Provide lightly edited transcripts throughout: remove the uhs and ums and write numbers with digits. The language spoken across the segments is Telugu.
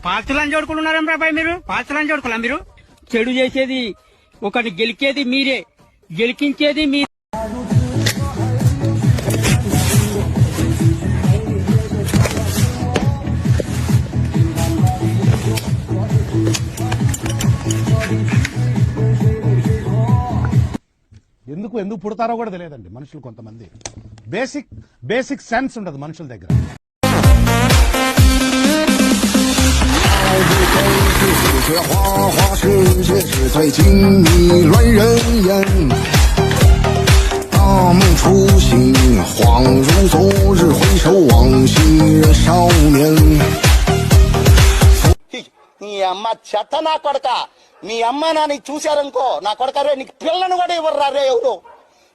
పాత్రలను చూడుకున్నారా బాబాయ్ మీరు? పాత్రలను చూడుకోలే మీరు? చెడు చేసేది ఒకటి, గెలికేది మీరే, గెలికించేది మీ. ఎందుకు పుడతారో కూడా తెలియదండి మనుషులు. కొంతమంది బేసిక్ సెన్స్ ఉండదు మనుషుల దగ్గర. నీ అమ్మ చెత్త నా కొడక, మీ అమ్మ నాని చూశారనుకో నా కొడక, రే నీకు పిల్లను కూడా ఇవ్వరు రే ఎవరు.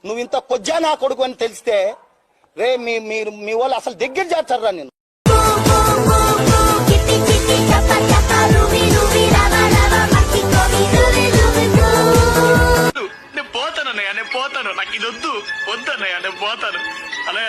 నువ్వు ఇంత కొజ్జా నా కొడుకు అని తెలిస్తే రే మీ వాళ్ళు అసలు దగ్గర చేస్తారా నేను. నేను పోతానన్నయ్య, నేను పోతాను, నాకు ఇది వద్దన్నయ్య, నేను పోతాను అలా.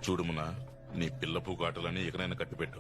చూడుమునా, నీ పిల్ల పూకాటలని ఎక్కడైనా కట్టిపెట్టు.